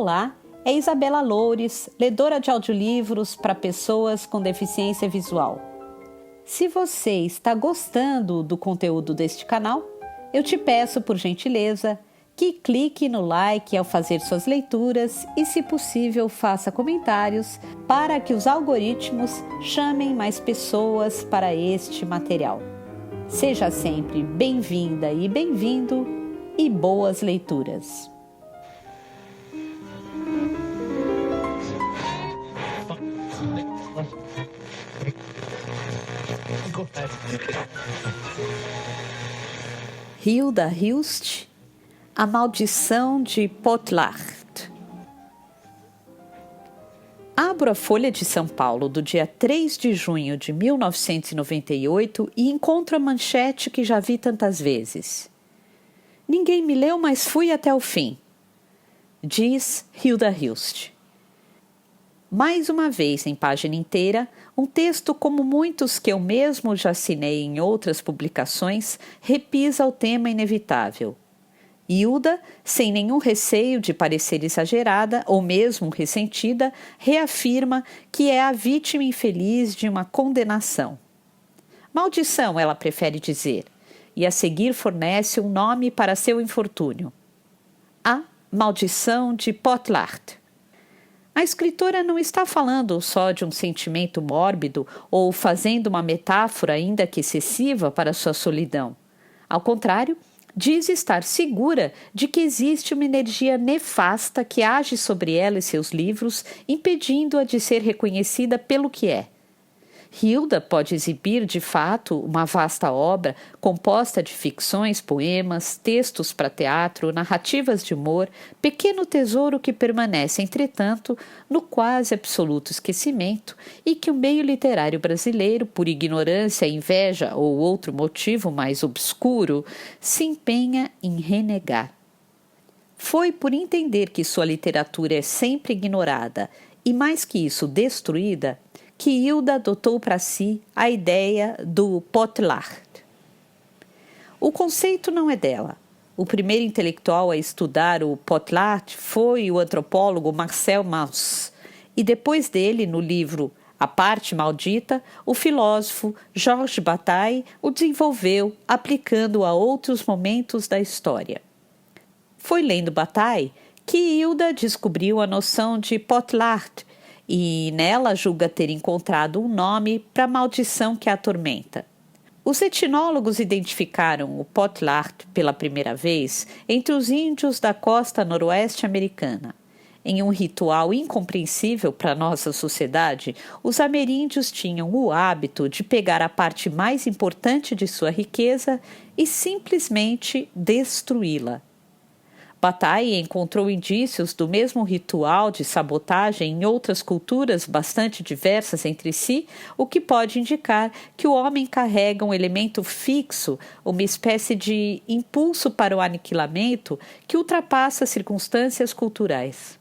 Olá, é Isabela Loures, ledora de audiolivros para pessoas com deficiência visual. Se você está gostando do conteúdo deste canal, eu te peço, por gentileza, que clique no like ao fazer suas leituras e, se possível, faça comentários para que os algoritmos chamem mais pessoas para este material. Seja sempre bem-vinda e bem-vindo e boas leituras! Hilda Hilst, A Maldição de Potlach. Abro a Folha de São Paulo do dia 3 de junho de 1998 e encontro a manchete que já vi tantas vezes. Ninguém me leu, mas fui até o fim, diz Hilda Hilst. Mais uma vez, em página inteira, um texto como muitos que eu mesmo já assinei em outras publicações, repisa o tema inevitável. Hilda, sem nenhum receio de parecer exagerada ou mesmo ressentida, reafirma que é a vítima infeliz de uma condenação. Maldição, ela prefere dizer, e a seguir fornece um nome para seu infortúnio. A Maldição de Potlach. A escritora não está falando só de um sentimento mórbido ou fazendo uma metáfora ainda que excessiva para sua solidão. Ao contrário, diz estar segura de que existe uma energia nefasta que age sobre ela e seus livros, impedindo-a de ser reconhecida pelo que é. Hilda pode exibir, de fato, uma vasta obra composta de ficções, poemas, textos para teatro, narrativas de humor, pequeno tesouro que permanece, entretanto, no quase absoluto esquecimento e que o meio literário brasileiro, por ignorância, inveja ou outro motivo mais obscuro, se empenha em renegar. Foi por entender que sua literatura é sempre ignorada e, mais que isso, destruída, que Hilda adotou para si a ideia do Potlach. O conceito não é dela. O primeiro intelectual a estudar o Potlach foi o antropólogo Marcel Mauss, e depois dele, no livro A Parte Maldita, o filósofo Georges Bataille o desenvolveu, aplicando-o a outros momentos da história. Foi lendo Bataille que Hilda descobriu a noção de Potlach, e nela julga ter encontrado um nome para a maldição que a atormenta. Os etnólogos identificaram o Potlach pela primeira vez entre os índios da costa noroeste americana. Em um ritual incompreensível para nossa sociedade, os ameríndios tinham o hábito de pegar a parte mais importante de sua riqueza e simplesmente destruí-la. Bataille encontrou indícios do mesmo ritual de sabotagem em outras culturas bastante diversas entre si, o que pode indicar que o homem carrega um elemento fixo, uma espécie de impulso para o aniquilamento que ultrapassa circunstâncias culturais.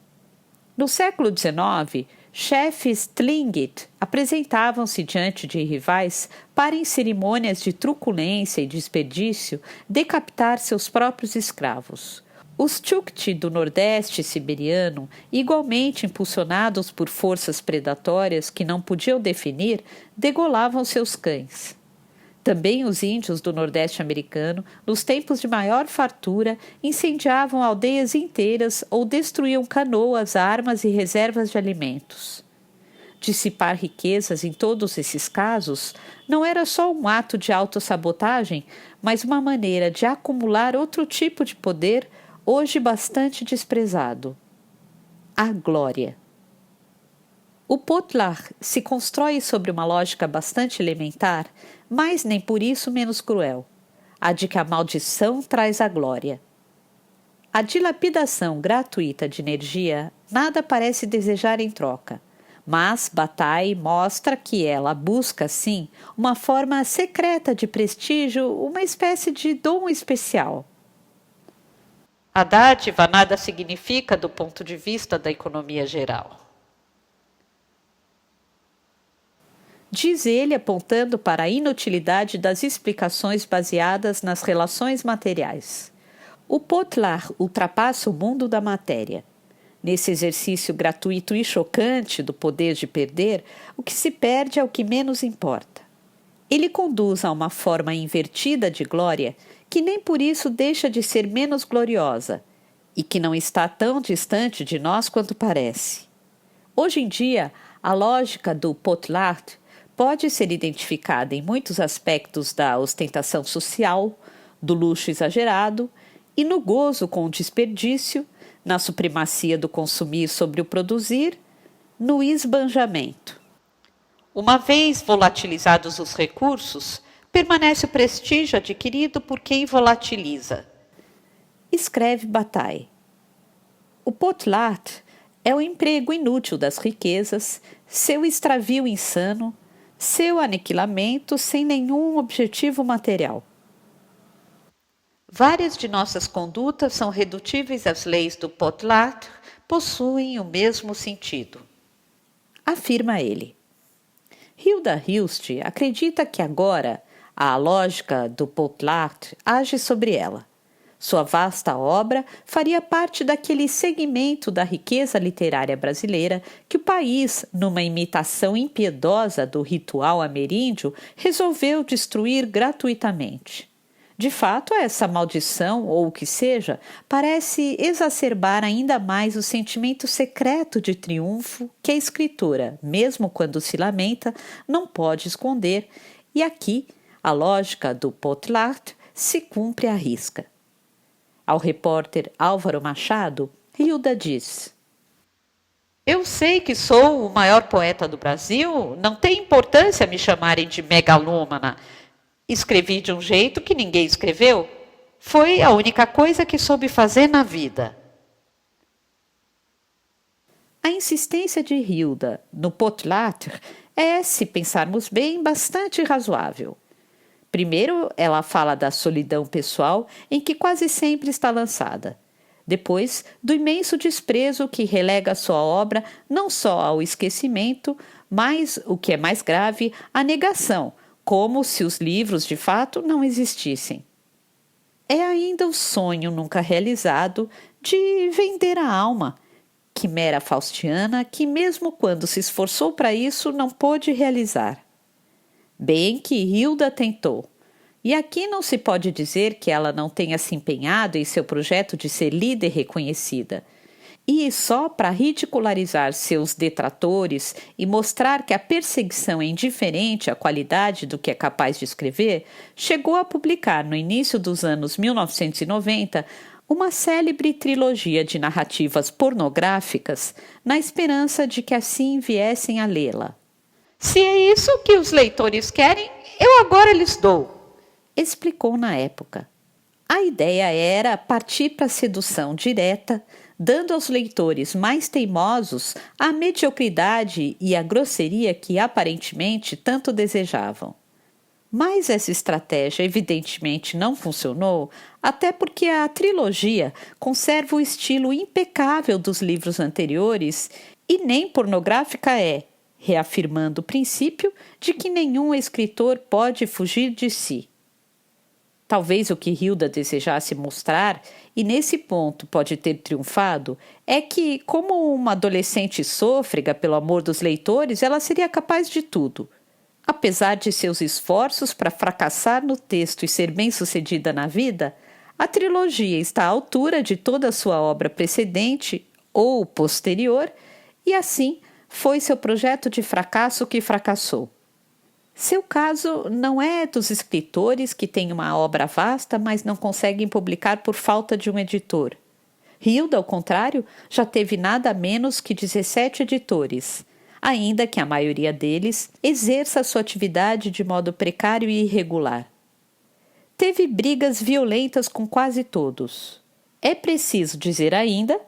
No século XIX, chefes Tlingit apresentavam-se diante de rivais para, em cerimônias de truculência e desperdício, decapitar seus próprios escravos. Os Chukchi do Nordeste siberiano, igualmente impulsionados por forças predatórias que não podiam definir, degolavam seus cães. Também os índios do Nordeste americano, nos tempos de maior fartura, incendiavam aldeias inteiras ou destruíam canoas, armas e reservas de alimentos. Dissipar riquezas em todos esses casos não era só um ato de autossabotagem, mas uma maneira de acumular outro tipo de poder, hoje bastante desprezado: a glória. O Potlach se constrói sobre uma lógica bastante elementar, mas nem por isso menos cruel, a de que a maldição traz a glória. A dilapidação gratuita de energia nada parece desejar em troca, mas Bataille mostra que ela busca, sim, uma forma secreta de prestígio, uma espécie de dom especial. A dádiva nada significa do ponto de vista da economia geral. Diz ele, apontando para a inutilidade das explicações baseadas nas relações materiais. O Potlach ultrapassa o mundo da matéria. Nesse exercício gratuito e chocante do poder de perder, o que se perde é o que menos importa. Ele conduz a uma forma invertida de glória que nem por isso deixa de ser menos gloriosa e que não está tão distante de nós quanto parece. Hoje em dia, a lógica do potlatch pode ser identificada em muitos aspectos da ostentação social, do luxo exagerado e no gozo com o desperdício, na supremacia do consumir sobre o produzir, no esbanjamento. Uma vez volatilizados os recursos, permanece o prestígio adquirido por quem volatiliza. Escreve Bataille. O potlatch é o emprego inútil das riquezas, seu extravio insano, seu aniquilamento sem nenhum objetivo material. Várias de nossas condutas são redutíveis às leis do potlatch, possuem o mesmo sentido. Afirma ele. Hilda Hilst acredita que agora a lógica do potlatch age sobre ela. Sua vasta obra faria parte daquele segmento da riqueza literária brasileira que o país, numa imitação impiedosa do ritual ameríndio, resolveu destruir gratuitamente. De fato, essa maldição, ou o que seja, parece exacerbar ainda mais o sentimento secreto de triunfo que a escritora, mesmo quando se lamenta, não pode esconder, e aqui a lógica do potlatch se cumpre à risca. Ao repórter Álvaro Machado, Hilda diz: Eu sei que sou o maior poeta do Brasil, não tem importância me chamarem de megalômana. Escrevi de um jeito que ninguém escreveu. Foi a única coisa que soube fazer na vida. A insistência de Hilda no potlatch é, se pensarmos bem, bastante razoável. Primeiro, ela fala da solidão pessoal em que quase sempre está lançada. Depois, do imenso desprezo que relega sua obra não só ao esquecimento, mas, o que é mais grave, à negação, como se os livros de fato não existissem. É ainda o sonho nunca realizado de vender a alma, quimera faustiana que, mesmo quando se esforçou para isso, não pôde realizar. Bem que Hilda tentou. E aqui não se pode dizer que ela não tenha se empenhado em seu projeto de ser líder reconhecida. E só para ridicularizar seus detratores e mostrar que a perseguição é indiferente à qualidade do que é capaz de escrever, chegou a publicar no início dos anos 1990 uma célebre trilogia de narrativas pornográficas na esperança de que assim viessem a lê-la. Se é isso que os leitores querem, eu agora lhes dou, explicou na época. A ideia era partir para a sedução direta, dando aos leitores mais teimosos a mediocridade e a grosseria que aparentemente tanto desejavam. Mas essa estratégia evidentemente não funcionou, até porque a trilogia conserva o estilo impecável dos livros anteriores e nem pornográfica é, reafirmando o princípio de que nenhum escritor pode fugir de si. Talvez o que Hilda desejasse mostrar, e nesse ponto pode ter triunfado, é que, como uma adolescente sôfrega pelo amor dos leitores, ela seria capaz de tudo. Apesar de seus esforços para fracassar no texto e ser bem-sucedida na vida, a trilogia está à altura de toda a sua obra precedente ou posterior, e assim foi seu projeto de fracasso que fracassou. Seu caso não é dos escritores que têm uma obra vasta, mas não conseguem publicar por falta de um editor. Hilda, ao contrário, já teve nada menos que 17 editores, ainda que a maioria deles exerça sua atividade de modo precário e irregular. Teve brigas violentas com quase todos. É preciso dizer ainda,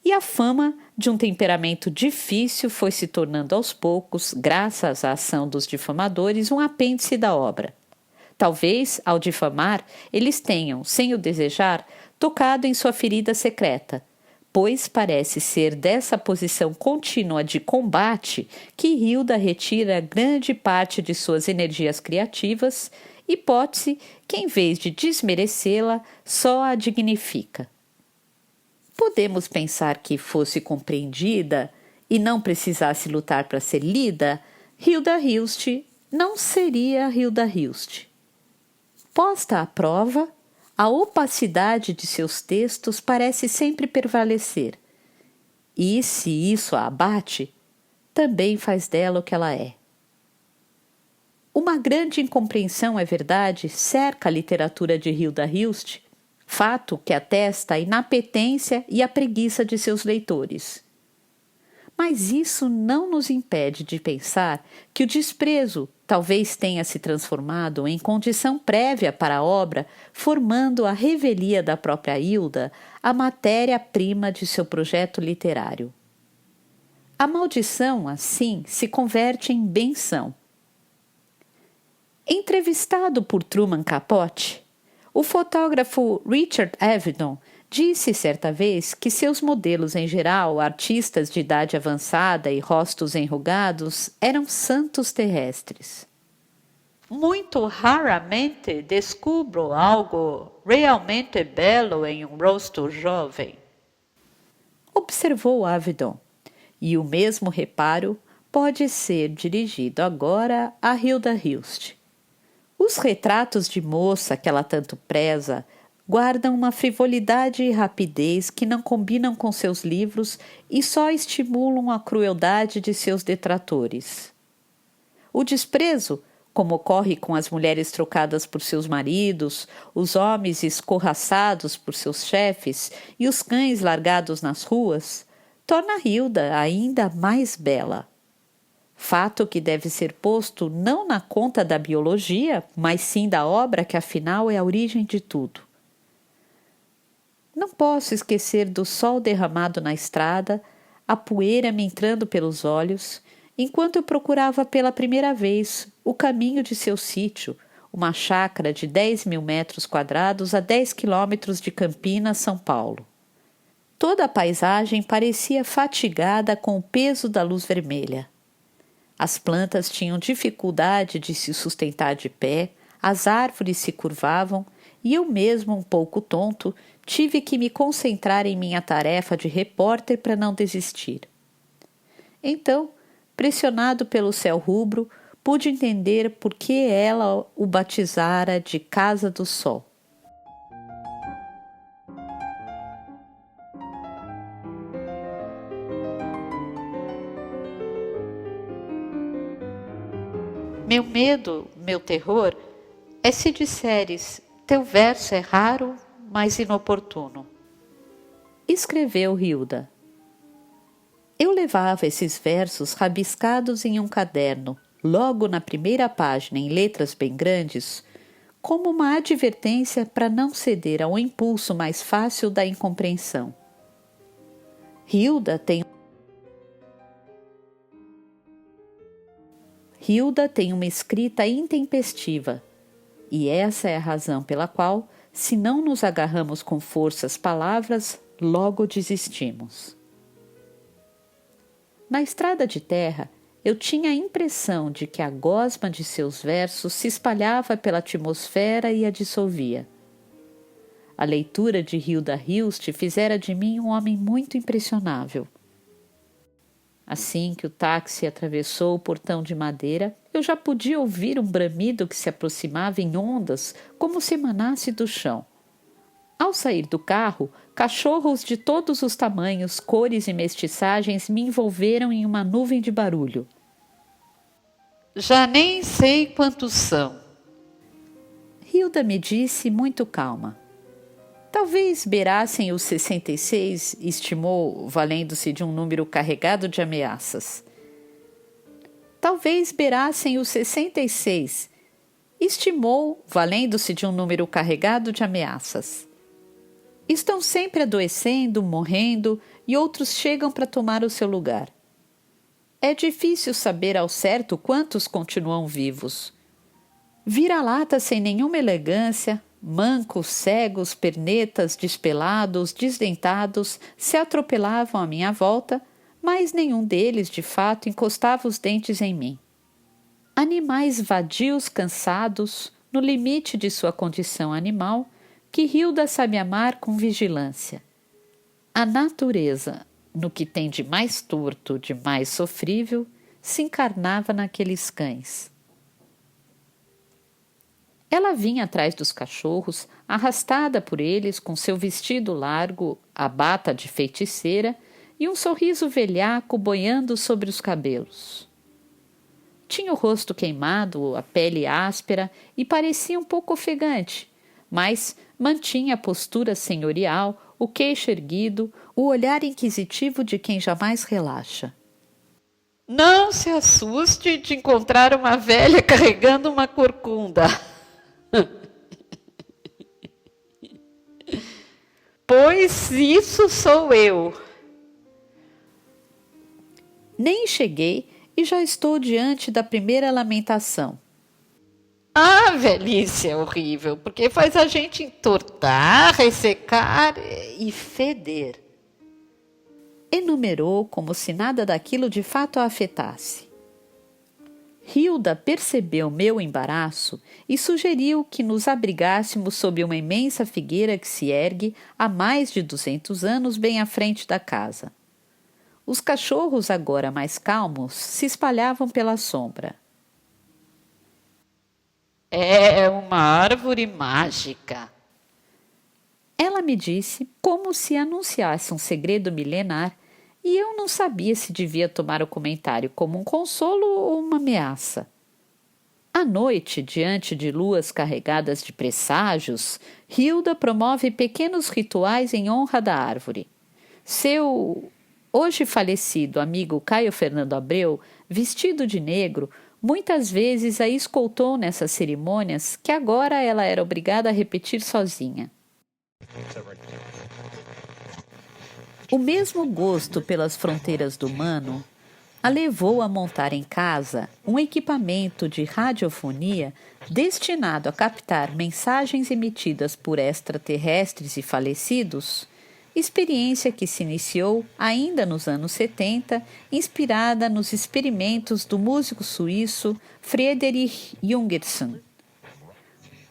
e a fama de um temperamento difícil foi se tornando aos poucos, graças à ação dos difamadores, um apêndice da obra. Talvez, ao difamar, eles tenham, sem o desejar, tocado em sua ferida secreta, pois parece ser dessa posição contínua de combate que Hilda retira grande parte de suas energias criativas, hipótese que, em vez de desmerecê-la, só a dignifica. Podemos pensar que fosse compreendida e não precisasse lutar para ser lida, Hilda Hilst não seria Hilda Hilst. Posta à prova, a opacidade de seus textos parece sempre prevalecer. E se isso a abate, também faz dela o que ela é. Uma grande incompreensão, é verdade, cerca a literatura de Hilda Hilst, fato que atesta a inapetência e a preguiça de seus leitores. Mas isso não nos impede de pensar que o desprezo talvez tenha se transformado em condição prévia para a obra, formando a revelia da própria Hilda a matéria-prima de seu projeto literário. A maldição, assim, se converte em benção. Entrevistado por Truman Capote, o fotógrafo Richard Avedon disse certa vez que seus modelos em geral, artistas de idade avançada e rostos enrugados, eram santos terrestres. Muito raramente descubro algo realmente belo em um rosto jovem, observou Avedon, e o mesmo reparo pode ser dirigido agora a Hilda Hilst. Os retratos de moça que ela tanto preza guardam uma frivolidade e rapidez que não combinam com seus livros e só estimulam a crueldade de seus detratores. O desprezo, como ocorre com as mulheres trocadas por seus maridos, os homens escorraçados por seus chefes e os cães largados nas ruas, torna Hilda ainda mais bela. Fato que deve ser posto não na conta da biologia, mas sim da obra que afinal é a origem de tudo. Não posso esquecer do sol derramado na estrada, a poeira me entrando pelos olhos, enquanto eu procurava pela primeira vez o caminho de seu sítio, uma chácara de 10.000 metros quadrados a 10 quilômetros de Campinas, São Paulo. Toda a paisagem parecia fatigada com o peso da luz vermelha. As plantas tinham dificuldade de se sustentar de pé, as árvores se curvavam e eu mesmo, um pouco tonto, tive que me concentrar em minha tarefa de repórter para não desistir. Então, pressionado pelo céu rubro, pude entender por que ela o batizara de Casa do Sol. Meu medo, meu terror, é se disseres, teu verso é raro, mas inoportuno. Escreveu Hilda. Eu levava esses versos rabiscados em um caderno, logo na primeira página, em letras bem grandes, como uma advertência para não ceder ao impulso mais fácil da incompreensão. Hilda tem uma escrita intempestiva, e essa é a razão pela qual, se não nos agarramos com força às palavras, logo desistimos. Na estrada de terra, eu tinha a impressão de que a gosma de seus versos se espalhava pela atmosfera e a dissolvia. A leitura de Hilda Hilst fizera de mim um homem muito impressionável. Assim que o táxi atravessou o portão de madeira, eu já podia ouvir um bramido que se aproximava em ondas, como se emanasse do chão. Ao sair do carro, cachorros de todos os tamanhos, cores e mestiçagens me envolveram em uma nuvem de barulho. Já nem sei quantos são, Hilda me disse muito calma. Talvez beirassem os 66, estimou, valendo-se de um número carregado de ameaças. Talvez beirassem os 66, estimou, valendo-se de um número carregado de ameaças. Estão sempre adoecendo, morrendo, e outros chegam para tomar o seu lugar. É difícil saber ao certo quantos continuam vivos. Vira-lata sem nenhuma elegância, mancos, cegos, pernetas, despelados, desdentados, se atropelavam à minha volta, mas nenhum deles, de fato, encostava os dentes em mim. Animais vadios, cansados, no limite de sua condição animal, que Hilda sabe amar com vigilância. A natureza, no que tem de mais torto, de mais sofrível, se encarnava naqueles cães. Ela vinha atrás dos cachorros, arrastada por eles com seu vestido largo, a bata de feiticeira e um sorriso velhaco boiando sobre os cabelos. Tinha o rosto queimado, a pele áspera e parecia um pouco ofegante, mas mantinha a postura senhorial, o queixo erguido, o olhar inquisitivo de quem jamais relaxa. Não se assuste de encontrar uma velha carregando uma corcunda. Pois isso sou eu. Nem cheguei e já estou diante da primeira lamentação. A velhice é horrível, porque faz a gente entortar, ressecar e feder. Enumerou como se nada daquilo de fato a afetasse. Hilda percebeu meu embaraço e sugeriu que nos abrigássemos sob uma imensa figueira que se ergue há mais de 200 anos bem à frente da casa. Os cachorros, agora mais calmos, se espalhavam pela sombra. É uma árvore mágica. Ela me disse como se anunciasse um segredo milenar e eu não sabia se devia tomar o comentário como um consolo ou uma ameaça. À noite, diante de luas carregadas de presságios, Hilda promove pequenos rituais em honra da árvore. Seu hoje falecido amigo Caio Fernando Abreu, vestido de negro, muitas vezes a escoltou nessas cerimônias que agora ela era obrigada a repetir sozinha. O mesmo gosto pelas fronteiras do humano a levou a montar em casa um equipamento de radiofonia destinado a captar mensagens emitidas por extraterrestres e falecidos, experiência que se iniciou ainda nos anos 70, inspirada nos experimentos do músico suíço Friedrich Jungerson.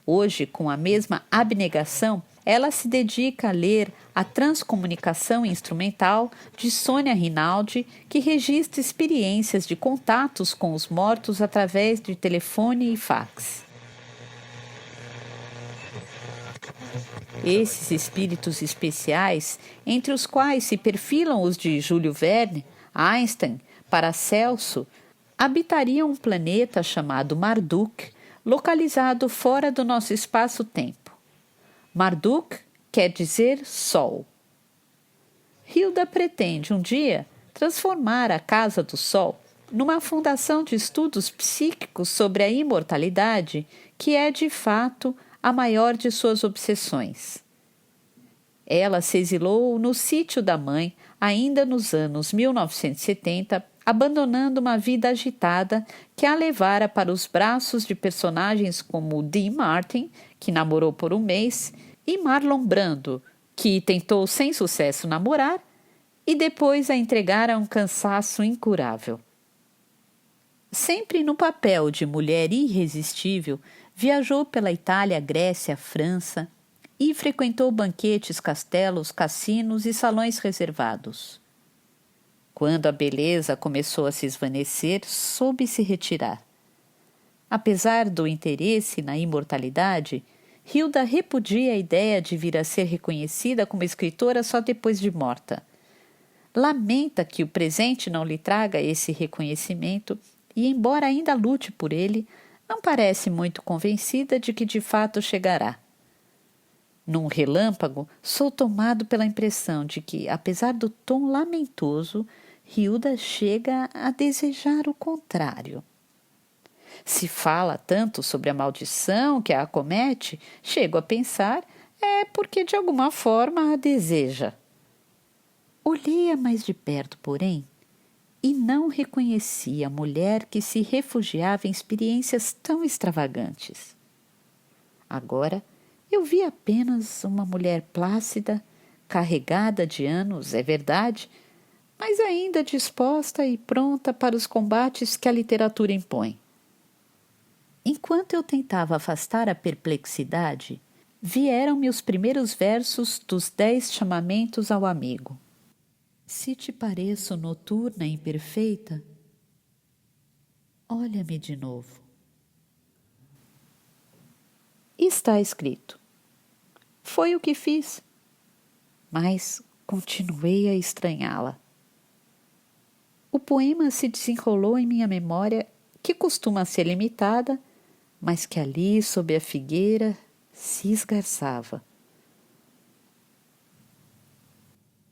Hoje, com a mesma abnegação, ela se dedica a ler a transcomunicação instrumental de Sônia Rinaldi, que registra experiências de contatos com os mortos através de telefone e fax. Esses espíritos especiais, entre os quais se perfilam os de Júlio Verne, Einstein, Paracelso, habitariam um planeta chamado Marduk, localizado fora do nosso espaço-tempo. Marduk quer dizer Sol. Hilda pretende um dia transformar a Casa do Sol numa fundação de estudos psíquicos sobre a imortalidade, que é, de fato, a maior de suas obsessões. Ela se exilou no sítio da mãe ainda nos anos 1970, abandonando uma vida agitada que a levara para os braços de personagens como Dean Martin, que namorou por um mês, e Marlon Brando, que tentou sem sucesso namorar e depois a entregar a um cansaço incurável. Sempre no papel de mulher irresistível, viajou pela Itália, Grécia, França e frequentou banquetes, castelos, cassinos e salões reservados. Quando a beleza começou a se esvanecer, soube se retirar. Apesar do interesse na imortalidade, Hilda repudia a ideia de vir a ser reconhecida como escritora só depois de morta. Lamenta que o presente não lhe traga esse reconhecimento e, embora ainda lute por ele, não parece muito convencida de que de fato chegará. Num relâmpago, sou tomado pela impressão de que, apesar do tom lamentoso, Hilda chega a desejar o contrário. Se fala tanto sobre a maldição que a acomete, chego a pensar, é porque de alguma forma a deseja. Olhei-a mais de perto, porém, e não reconheci a mulher que se refugiava em experiências tão extravagantes. Agora, eu vi apenas uma mulher plácida, carregada de anos, é verdade, mas ainda disposta e pronta para os combates que a literatura impõe. Enquanto eu tentava afastar a perplexidade, vieram-me os primeiros versos dos 10 chamamentos ao amigo. Se te pareço noturna e imperfeita, olha-me de novo. Está escrito. Foi o que fiz, mas continuei a estranhá-la. O poema se desenrolou em minha memória, que costuma ser limitada, mas que ali, sob a figueira, se esgarçava.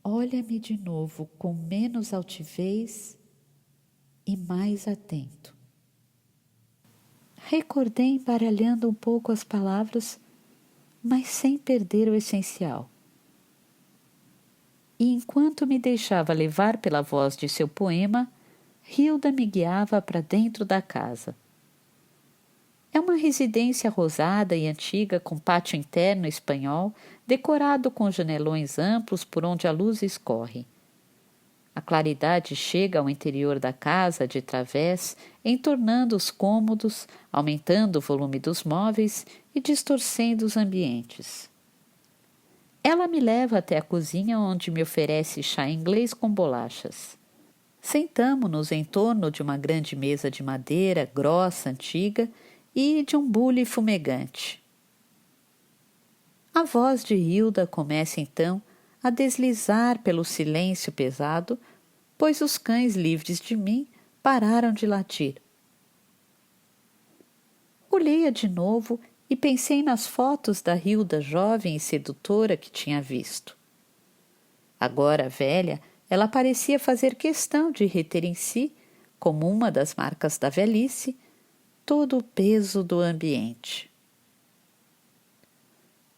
Olha-me de novo com menos altivez e mais atento. Recordei embaralhando um pouco as palavras, mas sem perder o essencial. E enquanto me deixava levar pela voz de seu poema, Hilda me guiava para dentro da casa. É uma residência rosada e antiga com pátio interno espanhol, decorado com janelões amplos por onde a luz escorre. A claridade chega ao interior da casa de través, entornando os cômodos, aumentando o volume dos móveis e distorcendo os ambientes. Ela me leva até a cozinha, onde me oferece chá inglês com bolachas. Sentamo-nos em torno de uma grande mesa de madeira grossa, antiga, e de um bule fumegante. A voz de Hilda começa então a deslizar pelo silêncio pesado, pois os cães livres de mim pararam de latir. Olhei-a de novo e pensei nas fotos da Hilda jovem e sedutora que tinha visto. Agora velha, ela parecia fazer questão de reter em si, como uma das marcas da velhice, todo o peso do ambiente.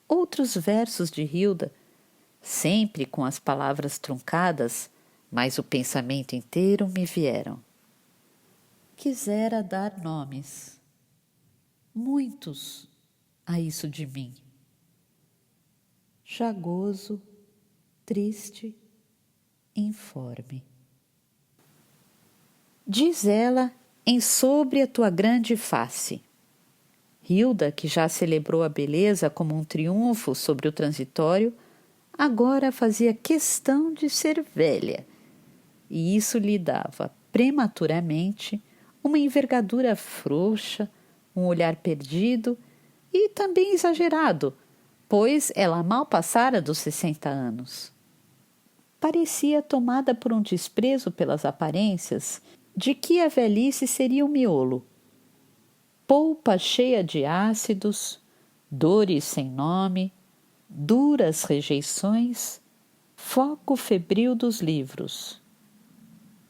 Outros versos de Hilda, sempre com as palavras truncadas, mas o pensamento inteiro me vieram. Quisera dar nomes, muitos, a isso de mim. Jagoso, triste, informe. Diz ela em Sobre a tua grande face. Hilda, que já celebrou a beleza como um triunfo sobre o transitório, agora fazia questão de ser velha, e isso lhe dava, prematuramente, uma envergadura frouxa, um olhar perdido e também exagerado, pois ela mal passara dos 60 anos. Parecia tomada por um desprezo pelas aparências, de que a velhice seria um miolo. Polpa cheia de ácidos, dores sem nome, duras rejeições, foco febril dos livros.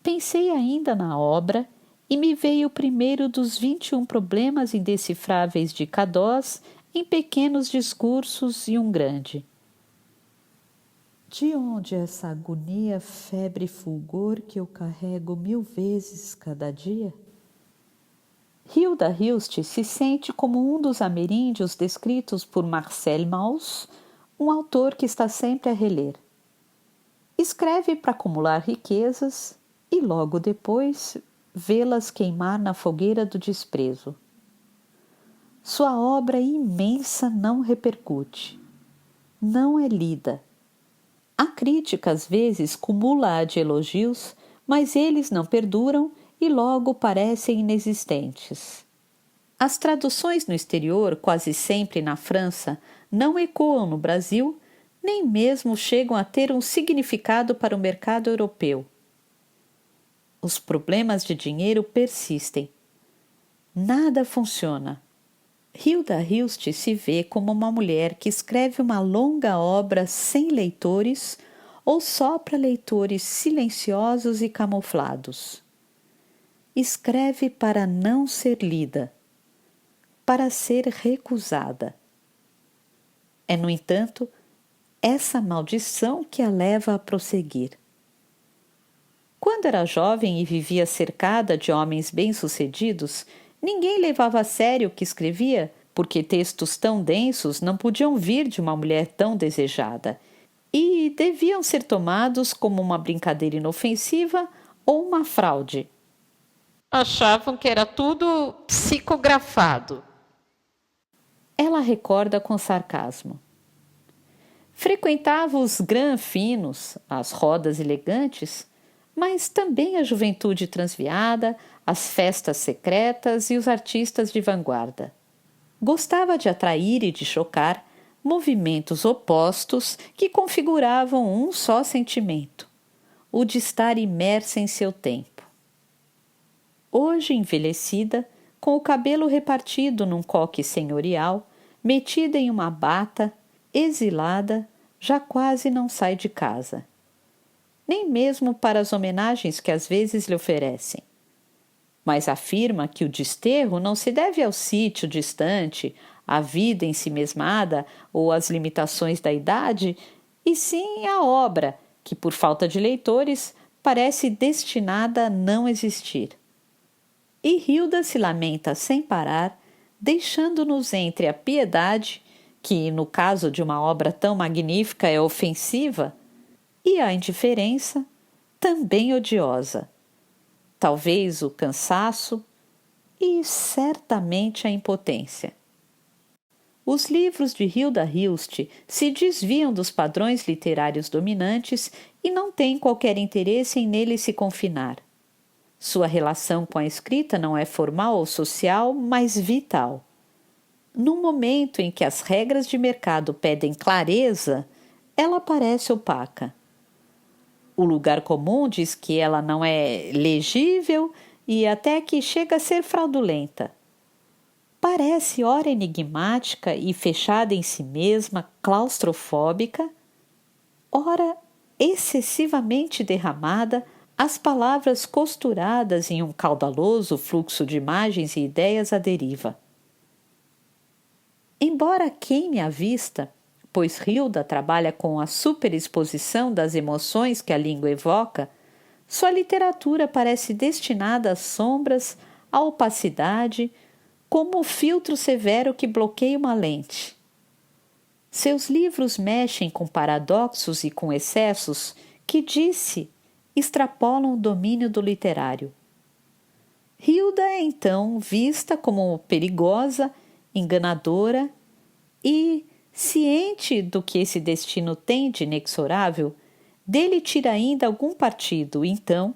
Pensei ainda na obra e me veio o primeiro dos 21 problemas indecifráveis de Cadós em pequenos discursos e um grande. De onde essa agonia, febre e fulgor que eu carrego 1000 vezes cada dia? Hilda Hilst se sente como um dos ameríndios descritos por Marcel Mauss, um autor que está sempre a reler. Escreve para acumular riquezas e logo depois vê-las queimar na fogueira do desprezo. Sua obra imensa não repercute, não é lida. A crítica às vezes cumula-a de elogios, mas eles não perduram e logo parecem inexistentes. As traduções no exterior, quase sempre na França, não ecoam no Brasil, nem mesmo chegam a ter um significado para o mercado europeu. Os problemas de dinheiro persistem. Nada funciona. Hilda Hilst se vê como uma mulher que escreve uma longa obra sem leitores ou só para leitores silenciosos e camuflados. Escreve para não ser lida, para ser recusada. É, no entanto, essa maldição que a leva a prosseguir. Quando era jovem e vivia cercada de homens bem-sucedidos, ninguém levava a sério o que escrevia, porque textos tão densos não podiam vir de uma mulher tão desejada e deviam ser tomados como uma brincadeira inofensiva ou uma fraude. Achavam que era tudo psicografado. Ela recorda com sarcasmo. Frequentava os granfinos, as rodas elegantes, mas também a juventude transviada, as festas secretas e os artistas de vanguarda. Gostava de atrair e de chocar movimentos opostos que configuravam um só sentimento, o de estar imersa em seu tempo. Hoje envelhecida, com o cabelo repartido num coque senhorial, metida em uma bata, exilada, já quase não sai de casa. Nem mesmo para as homenagens que às vezes lhe oferecem. Mas afirma que o desterro não se deve ao sítio distante, à vida ensimesmada ou às limitações da idade, e sim à obra, que por falta de leitores parece destinada a não existir. E Hilda se lamenta sem parar, deixando-nos entre a piedade, que no caso de uma obra tão magnífica é ofensiva, e a indiferença, também odiosa. Talvez o cansaço e certamente a impotência. Os livros de Hilda Hilst se desviam dos padrões literários dominantes e não têm qualquer interesse em neles se confinar. Sua relação com a escrita não é formal ou social, mas vital. No momento em que as regras de mercado pedem clareza, ela parece opaca. O lugar comum diz que ela não é legível e até que chega a ser fraudulenta. Parece ora enigmática e fechada em si mesma, claustrofóbica, ora excessivamente derramada, as palavras costuradas em um caudaloso fluxo de imagens e ideias à deriva. Embora queime a vista, pois Hilda trabalha com a superexposição das emoções que a língua evoca, sua literatura parece destinada às sombras, à opacidade, como o filtro severo que bloqueia uma lente. Seus livros mexem com paradoxos e com excessos que, disse, extrapolam o domínio do literário. Hilda é então vista como perigosa, enganadora e, ciente do que esse destino tem de inexorável, dele tira ainda algum partido, então,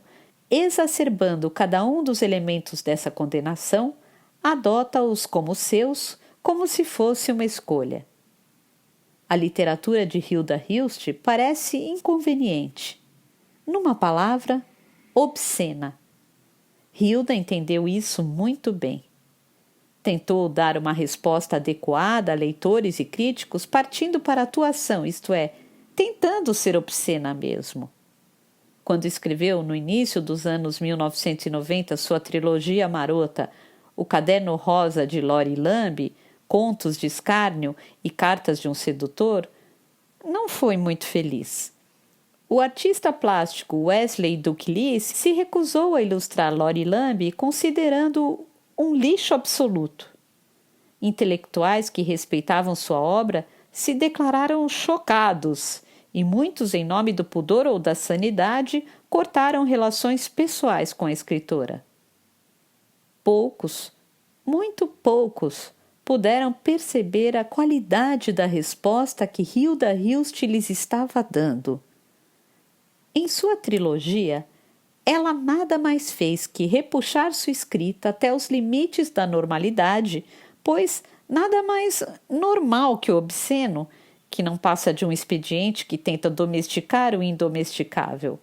exacerbando cada um dos elementos dessa condenação, adota-os como seus, como se fosse uma escolha. A literatura de Hilda Hilst parece inconveniente. Numa palavra, obscena. Hilda entendeu isso muito bem. Tentou dar uma resposta adequada a leitores e críticos partindo para a atuação, isto é, tentando ser obscena mesmo. Quando escreveu, no início dos anos 1990, sua trilogia marota O Caderno Rosa de Lori Lambe, Contos de Escárnio e Cartas de um Sedutor, não foi muito feliz. O artista plástico Wesley Duke-Lees se recusou a ilustrar Lori Lambe considerando um lixo absoluto. Intelectuais que respeitavam sua obra se declararam chocados e muitos, em nome do pudor ou da sanidade, cortaram relações pessoais com a escritora. Poucos, muito poucos, puderam perceber a qualidade da resposta que Hilda Hilst lhes estava dando. Em sua trilogia, ela nada mais fez que repuxar sua escrita até os limites da normalidade, pois nada mais normal que o obsceno, que não passa de um expediente que tenta domesticar o indomesticável.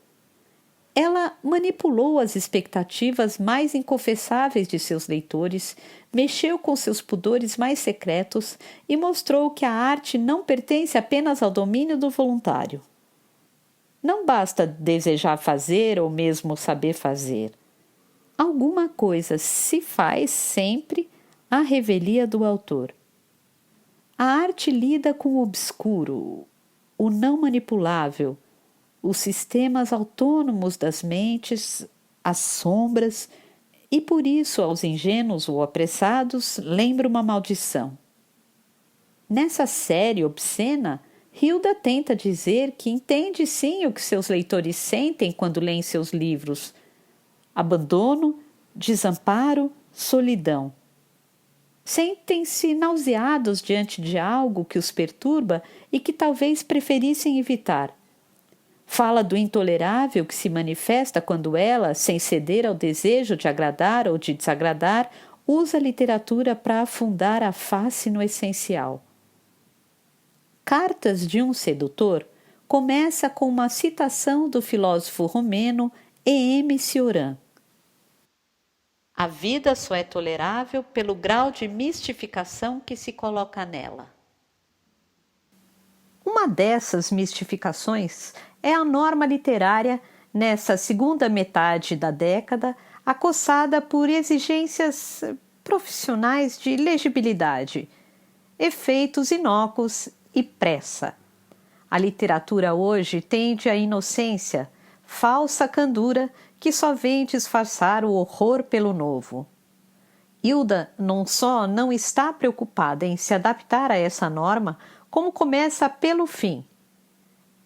Ela manipulou as expectativas mais inconfessáveis de seus leitores, mexeu com seus pudores mais secretos e mostrou que a arte não pertence apenas ao domínio do voluntário. Não basta desejar fazer ou mesmo saber fazer. Alguma coisa se faz sempre à revelia do autor. A arte lida com o obscuro, o não manipulável, os sistemas autônomos das mentes, as sombras, e por isso aos ingênuos ou apressados lembra uma maldição. Nessa série obscena, Hilda tenta dizer que entende sim o que seus leitores sentem quando leem seus livros: abandono, desamparo, solidão. Sentem-se nauseados diante de algo que os perturba e que talvez preferissem evitar. Fala do intolerável que se manifesta quando ela, sem ceder ao desejo de agradar ou de desagradar, usa a literatura para afundar a face no essencial. Cartas de um Sedutor começa com uma citação do filósofo romeno E.M. Cioran. A vida só é tolerável pelo grau de mistificação que se coloca nela. Uma dessas mistificações é a norma literária, nessa segunda metade da década, acossada por exigências profissionais de legibilidade, efeitos inócuos e pressa. A literatura hoje tende à inocência, falsa candura que só vem disfarçar o horror pelo novo. Hilda não só não está preocupada em se adaptar a essa norma, como começa pelo fim.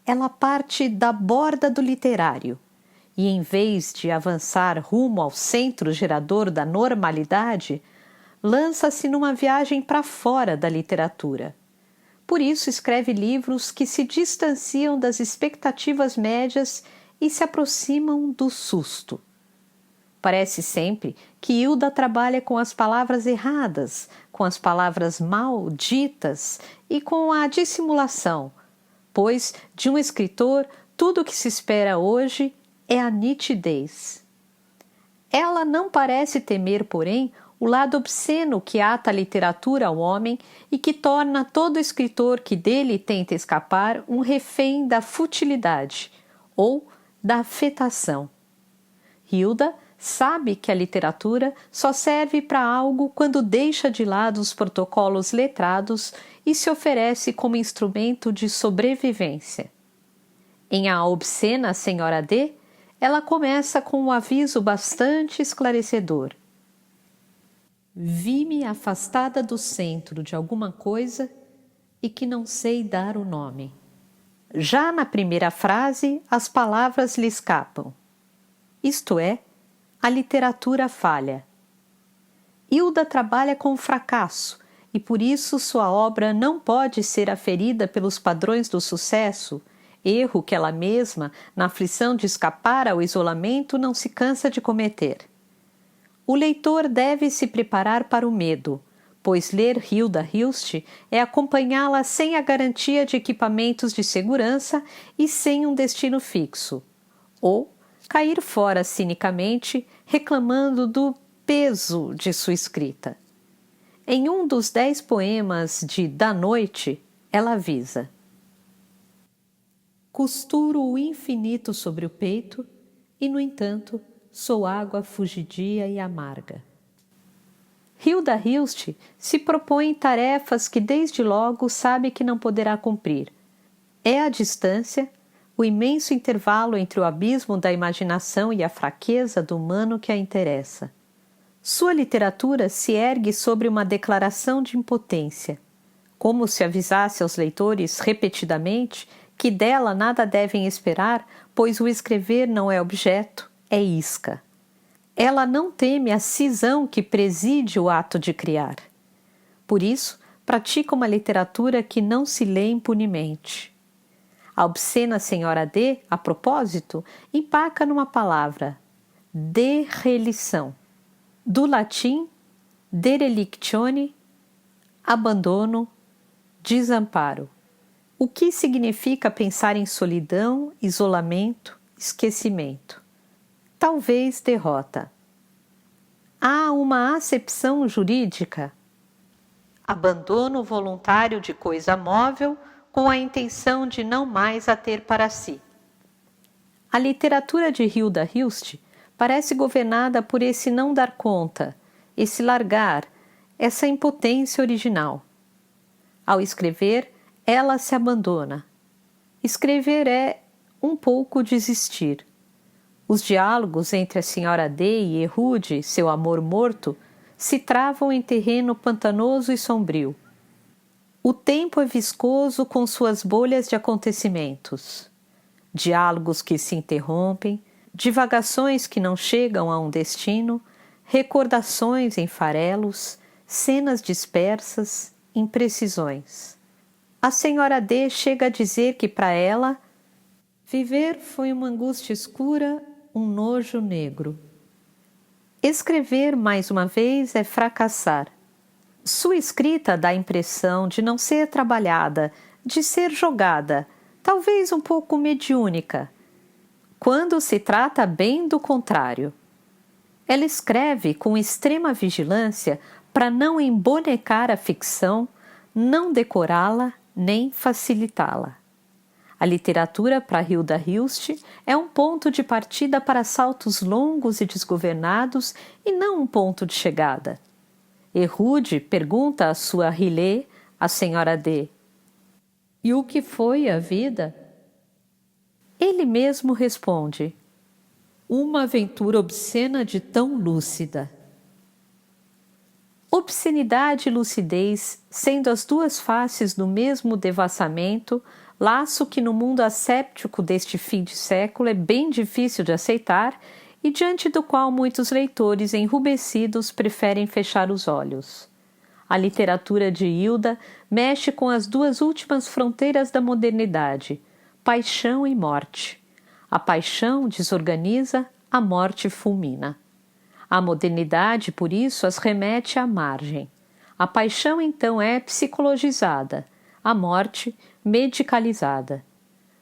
Ela parte da borda do literário e, em vez de avançar rumo ao centro gerador da normalidade, lança-se numa viagem para fora da literatura. Por isso escreve livros que se distanciam das expectativas médias e se aproximam do susto. Parece sempre que Hilda trabalha com as palavras erradas, com as palavras mal ditas e com a dissimulação, pois de um escritor tudo o que se espera hoje é a nitidez. Ela não parece temer, porém, o lado obsceno que ata a literatura ao homem e que torna todo escritor que dele tenta escapar um refém da futilidade ou da afetação. Hilda sabe que a literatura só serve para algo quando deixa de lado os protocolos letrados e se oferece como instrumento de sobrevivência. Em A Obscena Senhora D, ela começa com um aviso bastante esclarecedor. Vi-me afastada do centro de alguma coisa e que não sei dar o nome. Já na primeira frase, as palavras lhe escapam. Isto é, a literatura falha. Hilda trabalha com fracasso e por isso sua obra não pode ser aferida pelos padrões do sucesso, erro que ela mesma, na aflição de escapar ao isolamento, não se cansa de cometer. O leitor deve se preparar para o medo, pois ler Hilda Hilst é acompanhá-la sem a garantia de equipamentos de segurança e sem um destino fixo, ou cair fora cinicamente reclamando do peso de sua escrita. Em um dos 10 poemas de Da Noite, ela avisa: costuro o infinito sobre o peito e, no entanto, sou água fugidia e amarga. Hilda Hilst se propõe tarefas que desde logo sabe que não poderá cumprir. É a distância, o imenso intervalo entre o abismo da imaginação e a fraqueza do humano que a interessa. Sua literatura se ergue sobre uma declaração de impotência, como se avisasse aos leitores repetidamente que dela nada devem esperar, pois o escrever não é objeto, é isca. Ela não teme a cisão que preside o ato de criar. Por isso, pratica uma literatura que não se lê impunemente. A Obscena Senhora D, a propósito, empaca numa palavra: derelição. Do latim, derelictione, abandono, desamparo. O que significa pensar em solidão, isolamento, esquecimento? Talvez derrota. Há uma acepção jurídica: abandono voluntário de coisa móvel com a intenção de não mais a ter para si. A literatura de Hilda Hilst parece governada por esse não dar conta, esse largar, essa impotência original. Ao escrever, ela se abandona. Escrever é, um pouco, desistir. Os diálogos entre a Senhora D e Ehud, seu amor morto, se travam em terreno pantanoso e sombrio. O tempo é viscoso com suas bolhas de acontecimentos. Diálogos que se interrompem, divagações que não chegam a um destino, recordações em farelos, cenas dispersas, imprecisões. A senhora D chega a dizer que para ela, viver foi uma angústia escura, um nojo negro. Escrever, mais uma vez, é fracassar. Sua escrita dá a impressão de não ser trabalhada, de ser jogada, talvez um pouco mediúnica, quando se trata bem do contrário. Ela escreve com extrema vigilância para não embonecar a ficção, não decorá-la nem facilitá-la. A literatura para Hilda Hilst é um ponto de partida para saltos longos e desgovernados e não um ponto de chegada. Ehud pergunta à sua Rilê, a senhora D, e o que foi a vida? Ele mesmo responde, uma aventura obscena de tão lúcida. Obscenidade e lucidez, sendo as duas faces do mesmo devassamento, laço que no mundo asséptico deste fim de século é bem difícil de aceitar e diante do qual muitos leitores enrubescidos preferem fechar os olhos. A literatura de Hilda mexe com as duas últimas fronteiras da modernidade, paixão e morte. A paixão desorganiza, a morte fulmina. A modernidade, por isso, as remete à margem. A paixão, então, é psicologizada, a morte, medicalizada.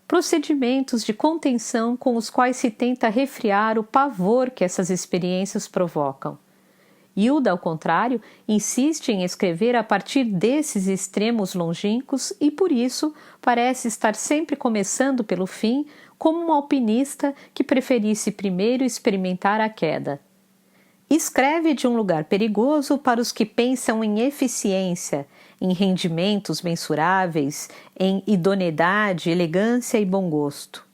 Procedimentos de contenção com os quais se tenta refriar o pavor que essas experiências provocam. Hilda, ao contrário, insiste em escrever a partir desses extremos longínquos e, por isso, parece estar sempre começando pelo fim, como um alpinista que preferisse primeiro experimentar a queda. Escreve de um lugar perigoso para os que pensam em eficiência, em rendimentos mensuráveis, em idoneidade, elegância e bom gosto.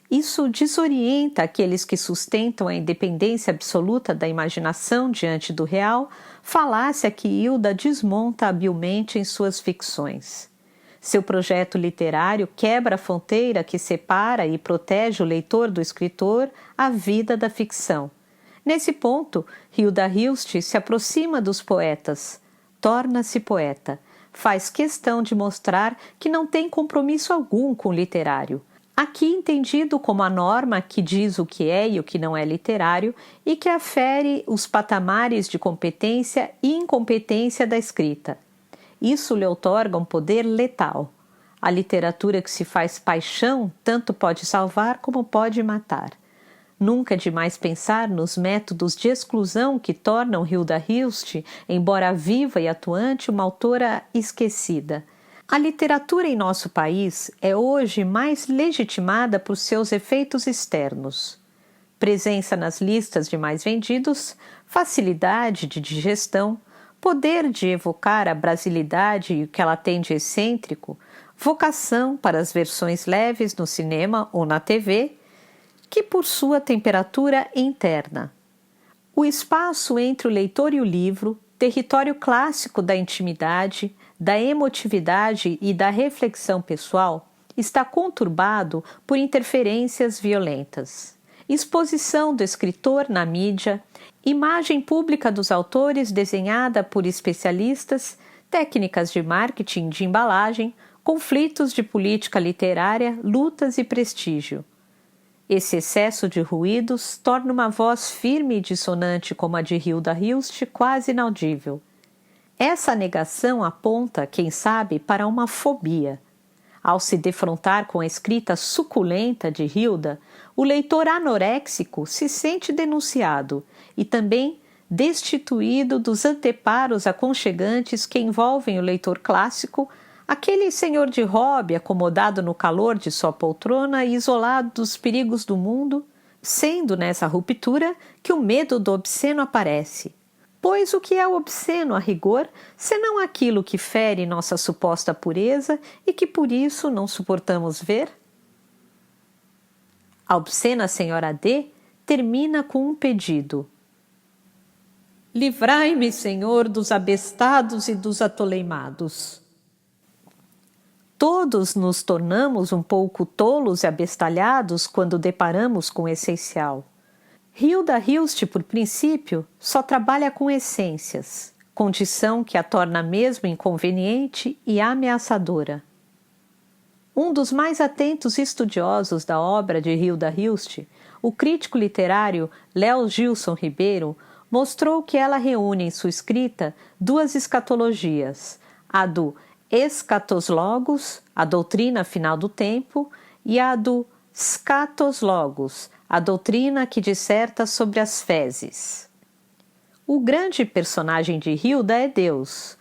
Isso desorienta aqueles que sustentam a independência absoluta da imaginação diante do real, falácia que Hilda desmonta habilmente em suas ficções. Seu projeto literário quebra a fronteira que separa e protege o leitor do escritor, a vida da ficção. Nesse ponto, Hilda Hilst se aproxima dos poetas, torna-se poeta, faz questão de mostrar que não tem compromisso algum com o literário, aqui entendido como a norma que diz o que é e o que não é literário e que afere os patamares de competência e incompetência da escrita. Isso lhe outorga um poder letal. A literatura que se faz paixão tanto pode salvar como pode matar. Nunca é demais pensar nos métodos de exclusão que tornam Hilda Hilst, embora viva e atuante, uma autora esquecida. A literatura em nosso país é hoje mais legitimada por seus efeitos externos. Presença nas listas de mais vendidos, facilidade de digestão, poder de evocar a brasilidade e o que ela tem de excêntrico, vocação para as versões leves no cinema ou na TV, que por sua temperatura interna. O espaço entre o leitor e o livro, território clássico da intimidade, da emotividade e da reflexão pessoal, está conturbado por interferências violentas. Exposição do escritor na mídia, imagem pública dos autores desenhada por especialistas, técnicas de marketing de embalagem, conflitos de política literária, lutas e prestígio. Esse excesso de ruídos torna uma voz firme e dissonante como a de Hilda Hilst quase inaudível. Essa negação aponta, quem sabe, para uma fobia. Ao se defrontar com a escrita suculenta de Hilda, o leitor anoréxico se sente denunciado e também destituído dos anteparos aconchegantes que envolvem o leitor clássico, aquele senhor de hobby acomodado no calor de sua poltrona e isolado dos perigos do mundo, sendo nessa ruptura que o medo do obsceno aparece. Pois o que é obsceno a rigor, senão aquilo que fere nossa suposta pureza e que por isso não suportamos ver? A obscena senhora D termina com um pedido. Livrai-me, Senhor, dos abestados e dos atoleimados. Todos nos tornamos um pouco tolos e abestalhados quando deparamos com o essencial. Hilda Hilst, por princípio, só trabalha com essências, condição que a torna mesmo inconveniente e ameaçadora. Um dos mais atentos estudiosos da obra de Hilda Hilst, o crítico literário Léo Gilson Ribeiro, mostrou que ela reúne em sua escrita duas escatologias, a do escatoslogos, a doutrina final do tempo, e a do scatoslogos, a doutrina que disserta sobre as fezes. O grande personagem de Hilda é Deus.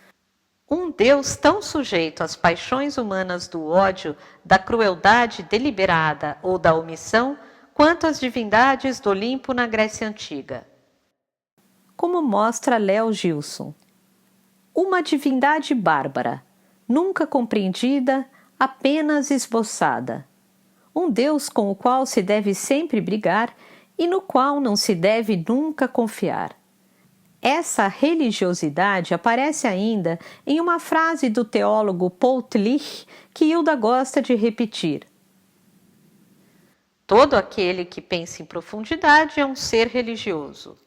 Um Deus tão sujeito às paixões humanas do ódio, da crueldade deliberada ou da omissão, quanto as divindades do Olimpo na Grécia Antiga. Como mostra Léo Gilson, uma divindade bárbara, nunca compreendida, apenas esboçada. Um Deus com o qual se deve sempre brigar e no qual não se deve nunca confiar. Essa religiosidade aparece ainda em uma frase do teólogo Paul Tillich que Hilda gosta de repetir. Todo aquele que pensa em profundidade é um ser religioso.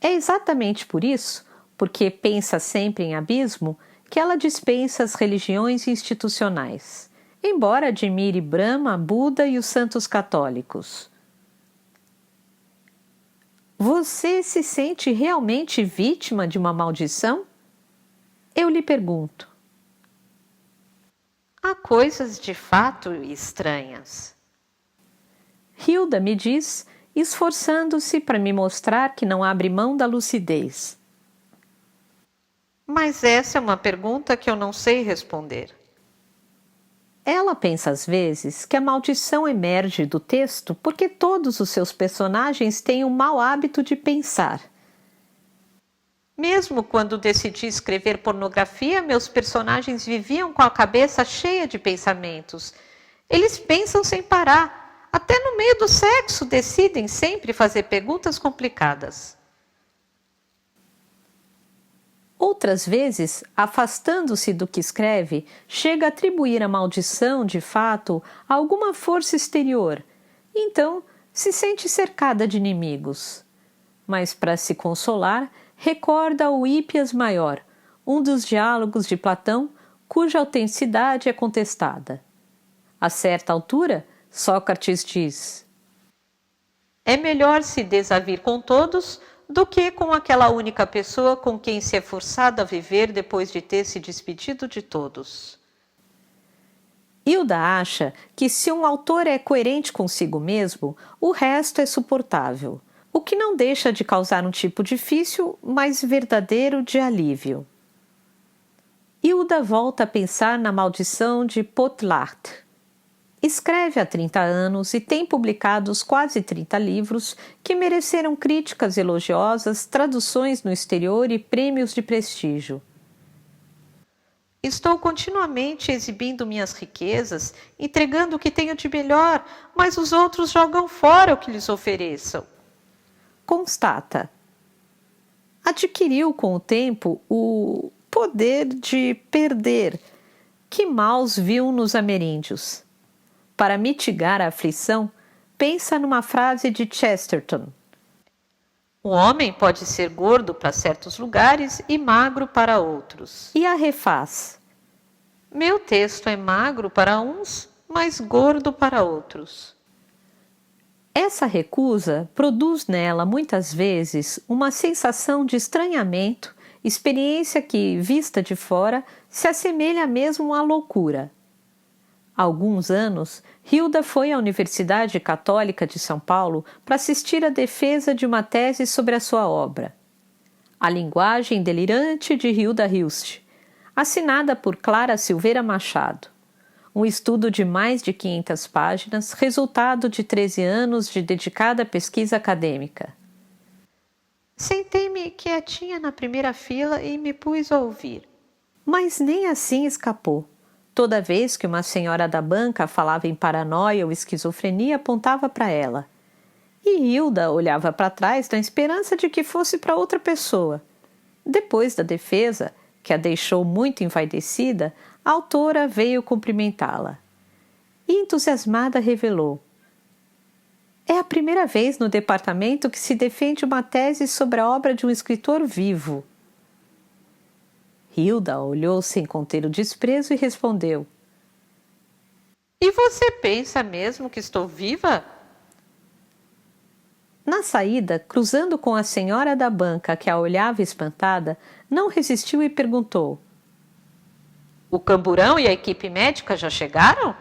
É exatamente por isso, porque pensa sempre em abismo, que ela dispensa as religiões institucionais, embora admire Brahma, Buda e os santos católicos. Você se sente realmente vítima de uma maldição? Eu lhe pergunto. Há coisas de fato estranhas. Hilda me diz, esforçando-se para me mostrar que não abre mão da lucidez. Mas essa é uma pergunta que eu não sei responder. Ela pensa às vezes que a maldição emerge do texto porque todos os seus personagens têm o mau hábito de pensar. Mesmo quando decidi escrever pornografia, meus personagens viviam com a cabeça cheia de pensamentos. Eles pensam sem parar. Até no meio do sexo decidem sempre fazer perguntas complicadas. Outras vezes, afastando-se do que escreve, chega a atribuir a maldição, de fato, a alguma força exterior. Então, se sente cercada de inimigos. Mas, para se consolar, recorda o Hípias Maior, um dos diálogos de Platão, cuja autenticidade é contestada. A certa altura, Sócrates diz: é melhor se desavir com todos do que com aquela única pessoa com quem se é forçado a viver depois de ter se despedido de todos. Hilda acha que se um autor é coerente consigo mesmo, o resto é suportável, o que não deixa de causar um tipo difícil, mas verdadeiro de alívio. Hilda volta a pensar na maldição de Potlart. Escreve há 30 anos e tem publicado os quase 30 livros que mereceram críticas elogiosas, traduções no exterior e prêmios de prestígio. Estou continuamente exibindo minhas riquezas, entregando o que tenho de melhor, mas os outros jogam fora o que lhes ofereçam. Constata. Adquiriu com o tempo o poder de perder, que maus viu nos ameríndios. Para mitigar a aflição, pensa numa frase de Chesterton. O homem pode ser gordo para certos lugares e magro para outros. E a refaz. Meu texto é magro para uns, mas gordo para outros. Essa recusa produz nela, muitas vezes, uma sensação de estranhamento, experiência que, vista de fora, se assemelha mesmo à loucura. Há alguns anos, Hilda foi à Universidade Católica de São Paulo para assistir à defesa de uma tese sobre a sua obra. A linguagem delirante de Hilda Hilst, assinada por Clara Silveira Machado. Um estudo de mais de 500 páginas, resultado de 13 anos de dedicada pesquisa acadêmica. Sentei-me quietinha na primeira fila e me pus a ouvir. Mas nem assim escapou. Toda vez que uma senhora da banca falava em paranoia ou esquizofrenia, apontava para ela. E Hilda olhava para trás na esperança de que fosse para outra pessoa. Depois da defesa, que a deixou muito envaidecida, a autora veio cumprimentá-la. E entusiasmada revelou: É a primeira vez no departamento que se defende uma tese sobre a obra de um escritor vivo. Hilda olhou sem conter o desprezo e respondeu: E você pensa mesmo que estou viva? Na saída, cruzando com a senhora da banca que a olhava espantada, não resistiu e perguntou: O camburão e a equipe médica já chegaram?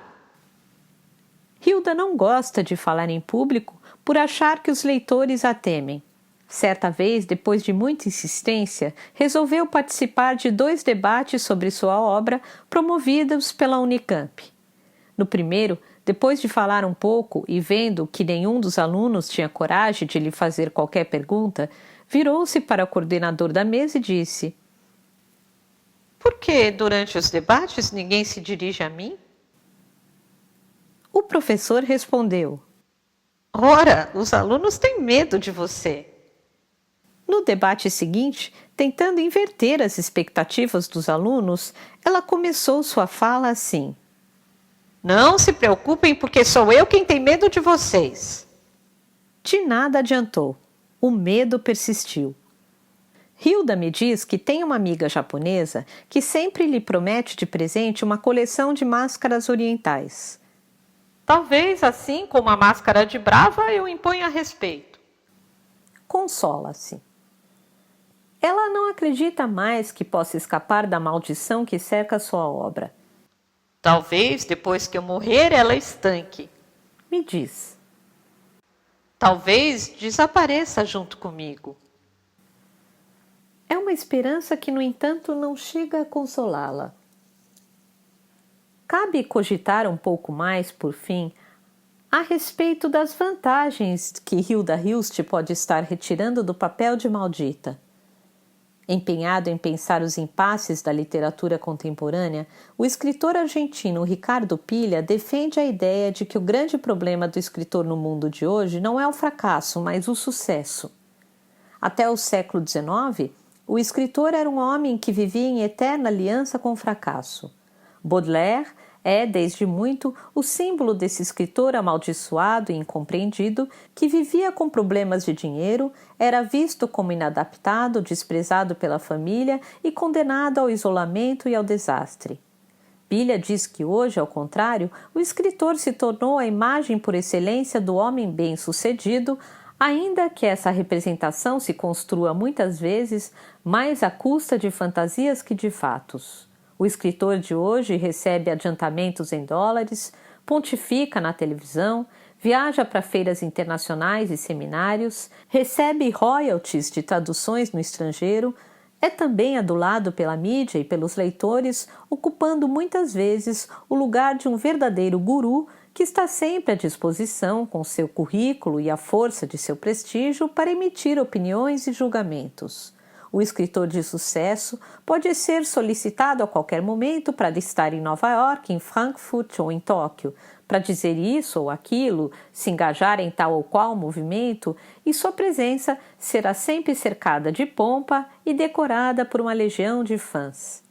Hilda não gosta de falar em público por achar que os leitores a temem. Certa vez, depois de muita insistência, resolveu participar de 2 debates sobre sua obra promovidos pela Unicamp. No primeiro, depois de falar um pouco e vendo que nenhum dos alunos tinha coragem de lhe fazer qualquer pergunta, virou-se para o coordenador da mesa e disse: Por que durante os debates ninguém se dirige a mim? O professor respondeu: Ora, os alunos têm medo de você. No debate seguinte, tentando inverter as expectativas dos alunos, ela começou sua fala assim: Não se preocupem, porque sou eu quem tem medo de vocês. De nada adiantou. O medo persistiu. Hilda me diz que tem uma amiga japonesa que sempre lhe promete de presente uma coleção de máscaras orientais. Talvez assim, como a máscara de brava, eu imponha respeito. Consola-se. Ela não acredita mais que possa escapar da maldição que cerca sua obra. Talvez, depois que eu morrer, ela estanque. Me diz. Talvez desapareça junto comigo. É uma esperança que, no entanto, não chega a consolá-la. Cabe cogitar um pouco mais, por fim, a respeito das vantagens que Hilda Hilst pode estar retirando do papel de maldita. Empenhado em pensar os impasses da literatura contemporânea, o escritor argentino Ricardo Pilha defende a ideia de que o grande problema do escritor no mundo de hoje não é o fracasso, mas o sucesso. Até o século XIX, o escritor era um homem que vivia em eterna aliança com o fracasso. Baudelaire é, desde muito, o símbolo desse escritor amaldiçoado e incompreendido que vivia com problemas de dinheiro, era visto como inadaptado, desprezado pela família e condenado ao isolamento e ao desastre. Pilha diz que hoje, ao contrário, o escritor se tornou a imagem por excelência do homem bem-sucedido, ainda que essa representação se construa muitas vezes mais à custa de fantasias que de fatos. O escritor de hoje recebe adiantamentos em dólares, pontifica na televisão, viaja para feiras internacionais e seminários, recebe royalties de traduções no estrangeiro, é também adulado pela mídia e pelos leitores, ocupando muitas vezes o lugar de um verdadeiro guru que está sempre à disposição, com seu currículo e a força de seu prestígio, para emitir opiniões e julgamentos. O escritor de sucesso pode ser solicitado a qualquer momento para estar em Nova York, em Frankfurt ou em Tóquio, para dizer isso ou aquilo, se engajar em tal ou qual movimento, e sua presença será sempre cercada de pompa e decorada por uma legião de fãs.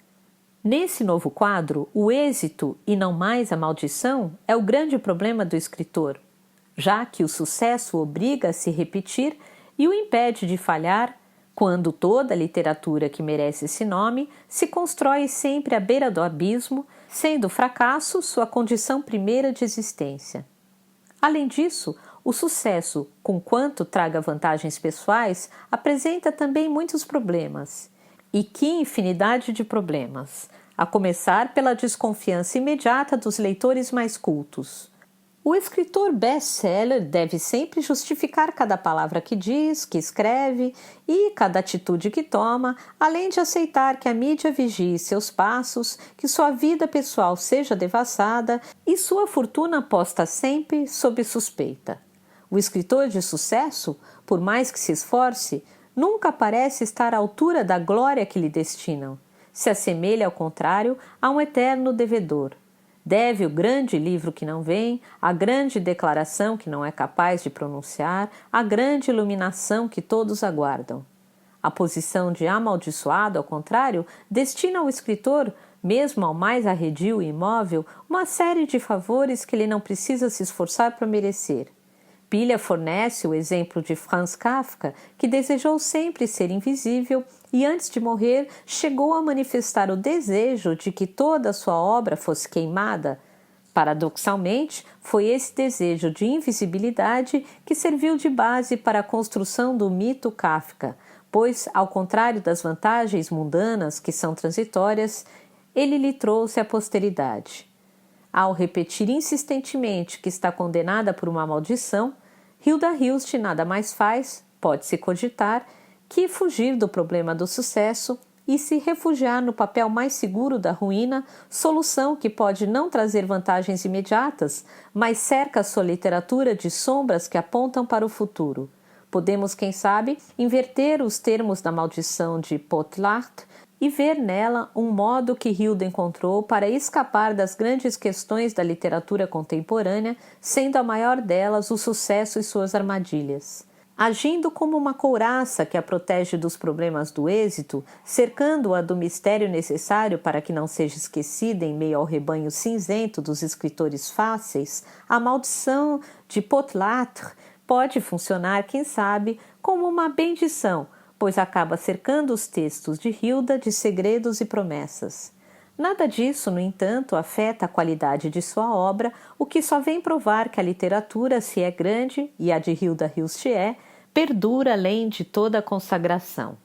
Nesse novo quadro, o êxito e não mais a maldição é o grande problema do escritor, já que o sucesso obriga a se repetir e o impede de falhar, quando toda a literatura que merece esse nome se constrói sempre à beira do abismo, sendo o fracasso sua condição primeira de existência. Além disso, o sucesso, conquanto traga vantagens pessoais, apresenta também muitos problemas. E que infinidade de problemas, a começar pela desconfiança imediata dos leitores mais cultos. O escritor best-seller deve sempre justificar cada palavra que diz, que escreve e cada atitude que toma, além de aceitar que a mídia vigie seus passos, que sua vida pessoal seja devassada e sua fortuna posta sempre sob suspeita. O escritor de sucesso, por mais que se esforce, nunca parece estar à altura da glória que lhe destinam. Se assemelha, ao contrário, a um eterno devedor. Deve o grande livro que não vem, a grande declaração que não é capaz de pronunciar, a grande iluminação que todos aguardam. A posição de amaldiçoado, ao contrário, destina ao escritor, mesmo ao mais arredio e imóvel, uma série de favores que ele não precisa se esforçar para merecer. Pilha fornece o exemplo de Franz Kafka, que desejou sempre ser invisível e, antes de morrer, chegou a manifestar o desejo de que toda a sua obra fosse queimada. Paradoxalmente, foi esse desejo de invisibilidade que serviu de base para a construção do mito Kafka, pois, ao contrário das vantagens mundanas que são transitórias, ele lhe trouxe a posteridade. Ao repetir insistentemente que está condenada por uma maldição, Hilda Hilst nada mais faz, pode-se cogitar, que fugir do problema do sucesso e se refugiar no papel mais seguro da ruína, solução que pode não trazer vantagens imediatas, mas cerca sua literatura de sombras que apontam para o futuro. Podemos, quem sabe, inverter os termos da maldição de Potlach e ver nela um modo que Hilda encontrou para escapar das grandes questões da literatura contemporânea, sendo a maior delas o sucesso e suas armadilhas. Agindo como uma couraça que a protege dos problemas do êxito, cercando-a do mistério necessário para que não seja esquecida em meio ao rebanho cinzento dos escritores fáceis, a maldição de Potlach pode funcionar, quem sabe, como uma bendição, pois acaba cercando os textos de Hilda de segredos e promessas. Nada disso, no entanto, afeta a qualidade de sua obra, o que só vem provar que a literatura, se é grande, e a de Hilda Hilst perdura além de toda a consagração.